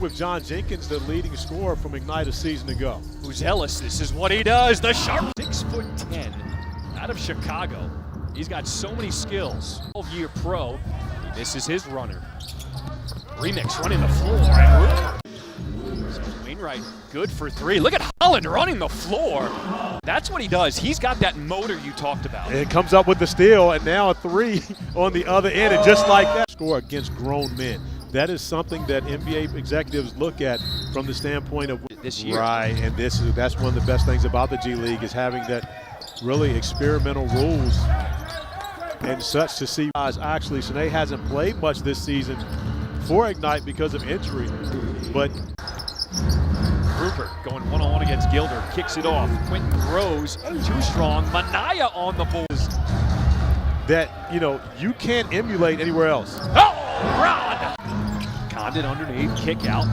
With John Jenkins, the leading scorer from Ignite a season ago. Who's Ellis? This is what he does. The sharp 6'10" out of Chicago. He's got so many skills. 12-year pro. This is his runner. Remix running the floor. So Wainwright good for three. Look at Holland running the floor. That's what he does. He's got that motor you talked about. It comes up with the steal, and now a three on the other end, and just like that, score against grown men. That is something that NBA executives look at from the standpoint of this year. Right, and that's one of the best things about the G League is having that really experimental rules and such to see guys. Actually, Shanae hasn't played much this season for Ignite because of injury, but Rupert going one-on-one against Gilder, kicks it off. Quentin Rose, too strong. Manaya on the board. That, you can't emulate anywhere else. Oh, Ron! Condon underneath, kick out.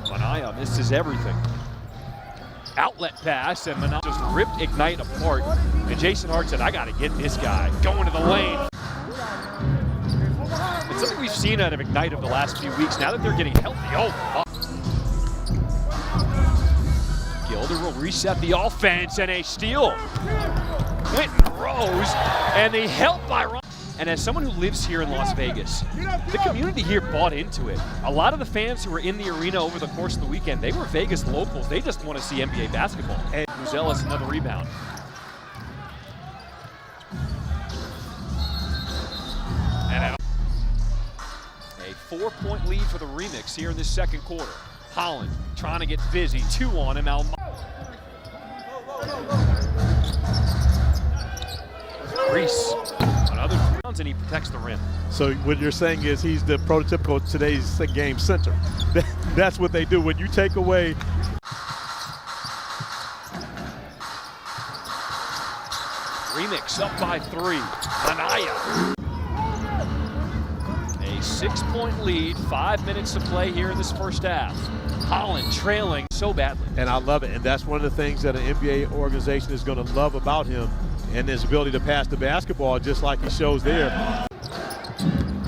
Manaya misses everything. Outlet pass, and Manaya just ripped Ignite apart. And Jason Hart said, I got to get this guy. Going to the lane. It's something we've seen out of Ignite over the last few weeks. Now that they're getting healthy, Gilder will reset the offense, and a steal. Quentin Rose, and the help by Ron. And as someone who lives here in Las Vegas, the community here bought into it. A lot of the fans who were in the arena over the course of the weekend, they were Vegas locals. They just want to see NBA basketball. And Ellis, another rebound. And a 4-point lead for the Remix here in this second quarter. Holland trying to get busy. 2 on him. Reese, another rounds, and he protects the rim. So what you're saying is he's the prototypical today's game center. That's what they do. When you take away. Remix up by 3. Manaya. A 6-point lead, 5 minutes to play here in this first half. Holland trailing so badly. And I love it. And that's one of the things that an NBA organization is going to love about him, and his ability to pass the basketball just like he shows there.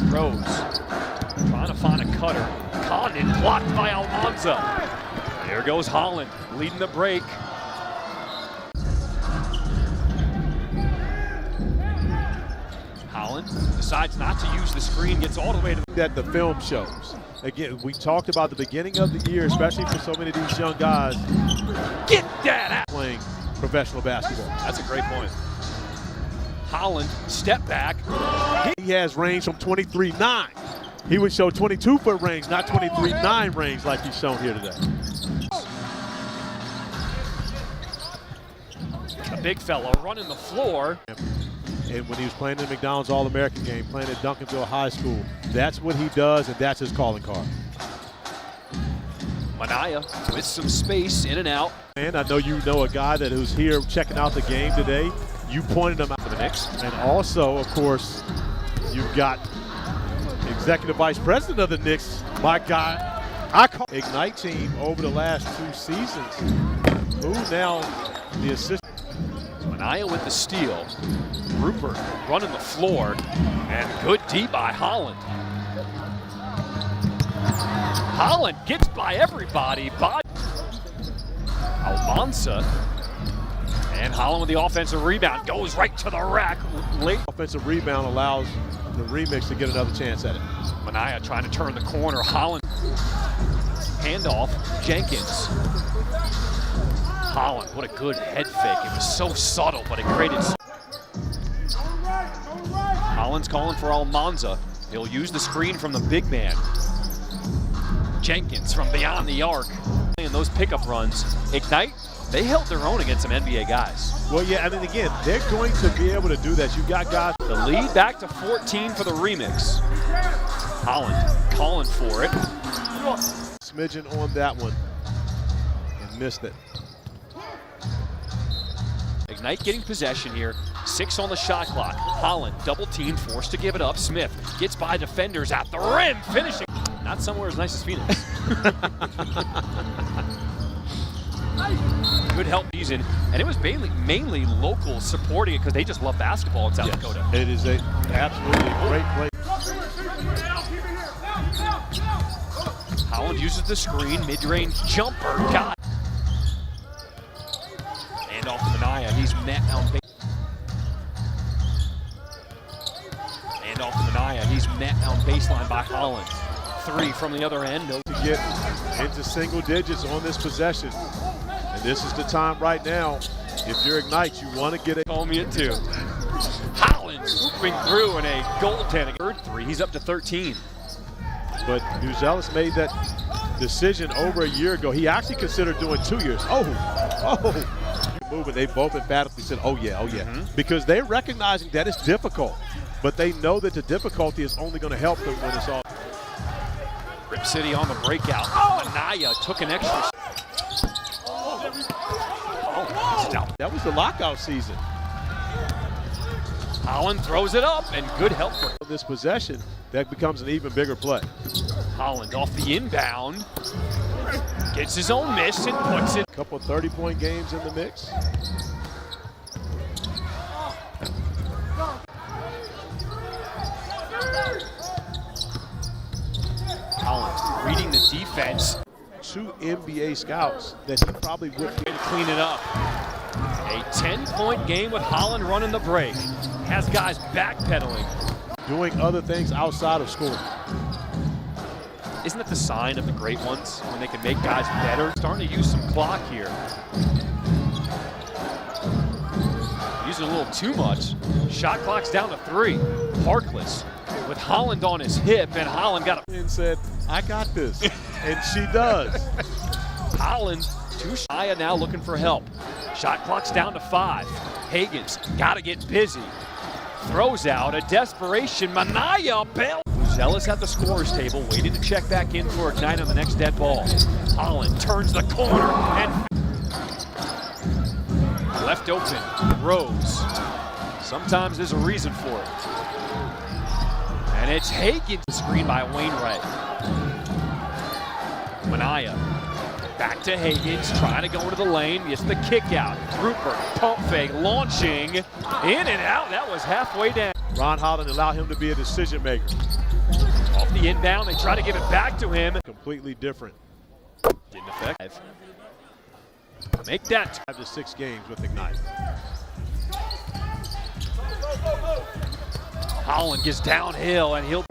Rose trying to find a cutter. Condon blocked by Almanza. There goes Holland leading the break. Holland decides not to use the screen, gets all the way to that the film shows. Again, we talked about the beginning of the year, especially for so many of these young guys. Get that out. Playing professional basketball. That's a great point. Holland, step back. He has range from 23-9. He would show 22-foot range, not 23-9 range like he's shown here today. A big fella running the floor. And when he was playing in the McDonald's All-American game, playing at Duncanville High School, that's what he does, and that's his calling card. Manaya with some space in and out. And I know you know a guy that was here checking out the game today. You pointed him out for the Knicks. And also, of course, you've got Executive Vice President of the Knicks, my guy. I call Ignite team over the last 2 seasons. Who now the assistant. Manaya with the steal. Rupert running the floor, and good D by Holland. Holland gets by everybody. Almanza, and Holland with the offensive rebound, goes right to the rack. Late offensive rebound allows the Remix to get another chance at it. Manaya trying to turn the corner. Holland, handoff, Jenkins. Holland, what a good head fake. It was so subtle, but it created. Holland's calling for Almanza. He'll use the screen from the big man. Jenkins from beyond the arc. And those pickup runs. Ignite, they held their own against some NBA guys. Well, yeah, I mean, again, they're going to be able to do that. You've got guys. The lead back to 14 for the Remix. Holland calling for it. Smidgen on that one and missed it. Ignite getting possession here. 6 on the shot clock. Holland double team, forced to give it up. Smith gets by defenders at the rim, finishing. Not somewhere as nice as Phoenix. Good help season, and it was mainly local supporting it because they just love basketball in South Dakota. It is a absolutely great play. Holland Holland uses the screen, mid-range jumper, got it. And off to Minaya, he's met on base. And off to Minaya, he's met on baseline by Holland. 3 from the other end. No. To get into single digits on this possession. And this is the time right now. If you're Ignite, you want to get it. Call me at 2. Holland swooping through in a goaltending. Third 3, he's up to 13. But New Zealand made that decision over a year ago. He actually considered doing 2 years. Moving, they both emphatically said, oh yeah. Because they're recognizing that it's difficult. But they know that the difficulty is only going to help them when it's all. Rip City on the breakout. Minaya took an extra. That was the lockout season. Holland throws it up, and good help for this possession, that becomes an even bigger play. Holland off the inbound. Gets his own miss and puts it. A couple 30-point games in the mix. Holland reading the defense. 2 NBA scouts that he probably would to clean it up. A 10-point game with Holland running the break. Has guys backpedaling. doing other things outside of scoring. Isn't that the sign of the great ones, when they can make guys better? Starting to use some clock here. Using a little too much. Shot clock's down to 3. Harkless with Holland on his hip, and Holland got a... And said, I got this. And she does. Holland, too shy, now looking for help. Shot clock's down to 5. Hagen's got to get busy. Throws out a desperation. Minaya Bell. Zealous at the scorer's table, waiting to check back in for Ignite on the next dead ball. Holland turns the corner and left open. Rose. Sometimes there's a reason for it. And it's Hagen. Screen by Wainwright. Minaya. Back to Hagens, trying to go into the lane. It's the kick out. Rupert, pump fake, launching. In and out. That was halfway down. Ron Holland allowed him to be a decision maker. Off the inbound, they try to give it back to him. Completely different. Didn't affect. Make that 5 to 6 games with Ignite. Holland gets downhill and he'll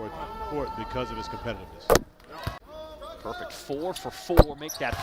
Court because of his competitiveness. perfect 4 for 4. Make that